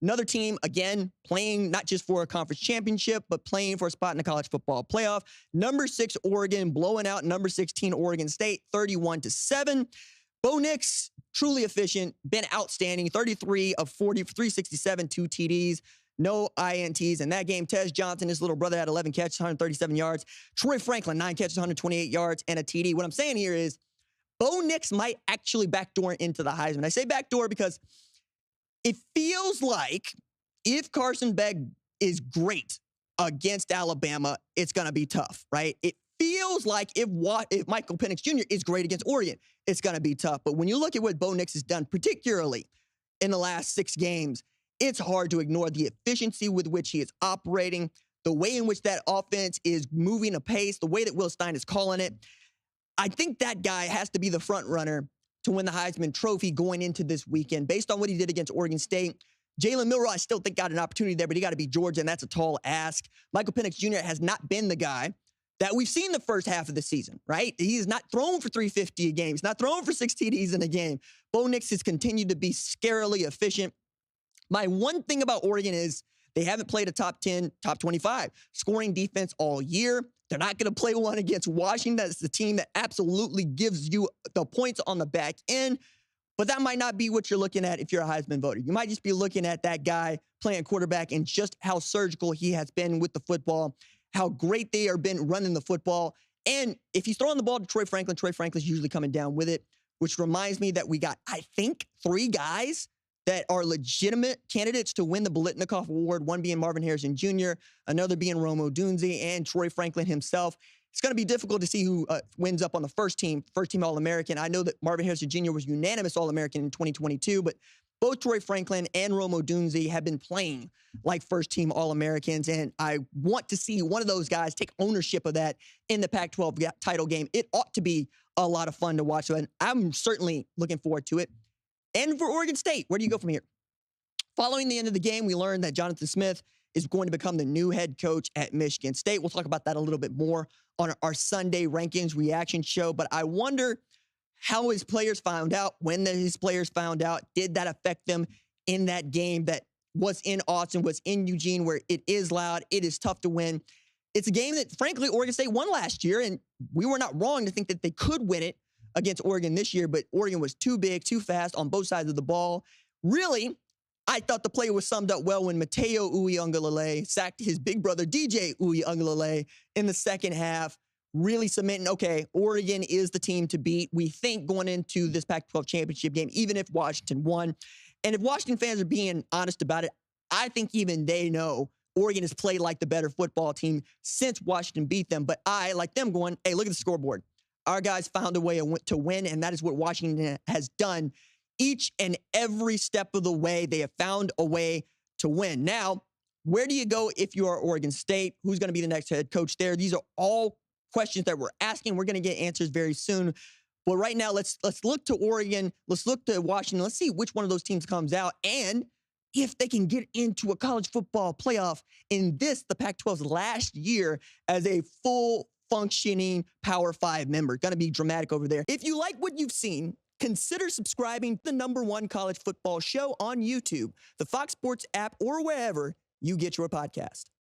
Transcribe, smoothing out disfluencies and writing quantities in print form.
Another team, again, playing not just for a conference championship, but playing for a spot in the college football playoff. Number 6, Oregon, blowing out number 16, Oregon State, 31-7. Bo Nix, truly efficient, been outstanding, 33 of 40, 367, 2 TDs, no INTs. In that game, Tez Johnson, his little brother, had 11 catches, 137 yards. Troy Franklin, 9 catches, 128 yards, and a TD. What I'm saying here is Bo Nix might actually backdoor into the Heisman. I say backdoor because it feels like if Carson Beck is great against Alabama, it's going to be tough, right? It feels like if Michael Penix Jr. is great against Oregon, it's going to be tough. But when you look at what Bo Nix has done, particularly in the last 6 games, it's hard to ignore the efficiency with which he is operating, the way in which that offense is moving apace, the way that Will Stein is calling it. I think that guy has to be the front runner to win the Heisman Trophy going into this weekend. Based on what he did against Oregon State, Jalen Milroe, I still think got an opportunity there, but he got to beat Georgia, and that's a tall ask. Michael Penix Jr. has not been the guy that we've seen the first half of the season, right? He's not thrown for 350 a game. He's not thrown for 6 TDs in a game. Bo Nix has continued to be scarily efficient. My one thing about Oregon is they haven't played a top 10, top 25 scoring defense all year. They're not going to play one against Washington. That's the team that absolutely gives you the points on the back end. But that might not be what you're looking at if you're a Heisman voter. You might just be looking at that guy playing quarterback and just how surgical he has been with the football, how great they have been running the football. And if he's throwing the ball to Troy Franklin's usually coming down with it, which reminds me that we got, I think, 3 guys that are legitimate candidates to win the Biletnikoff Award, one being Marvin Harrison Jr., another being Rome Odunze, and Troy Franklin himself. It's going to be difficult to see who wins up on the first team All-American. I know that Marvin Harrison Jr. was unanimous All-American in 2022, but both Troy Franklin and Rome Odunze have been playing like first-team All-Americans, and I want to see one of those guys take ownership of that in the Pac-12 title game. It ought to be a lot of fun to watch, and I'm certainly looking forward to it. And for Oregon State, where do you go from here? Following the end of the game, we learned that Jonathan Smith is going to become the new head coach at Michigan State. We'll talk about that a little bit more on our Sunday rankings reaction show. But I wonder how his players found out, when his players found out. Did that affect them in that game that was in Austin, was in Eugene, where it is loud, it is tough to win. It's a game that, frankly, Oregon State won last year, and we were not wrong to think that they could win it against Oregon this year, but Oregon was too big, too fast on both sides of the ball. Really, I thought the play was summed up well when Mateo Uiagalelei sacked his big brother, DJ Uiagalelei, in the second half, really cementing, okay, Oregon is the team to beat, we think, going into this Pac-12 championship game, even if Washington won. And if Washington fans are being honest about it, I think even they know Oregon has played like the better football team since Washington beat them. But I, like them, going, hey, look at the scoreboard. Our guys found a way to win, and that is what Washington has done each and every step of the way. They have found a way to win. Now, where do you go if you are Oregon State? Who's going to be the next head coach there? These are all questions that we're asking. We're going to get answers very soon. But right now, let's look to Oregon. Let's look to Washington. Let's see which one of those teams comes out, and if they can get into a college football playoff in this, the Pac-12's last year as a full functioning Power 5 member. Going to be dramatic over there. If you like what you've seen, consider subscribing to the #1 college football show on YouTube, the Fox Sports app, or wherever you get your podcast.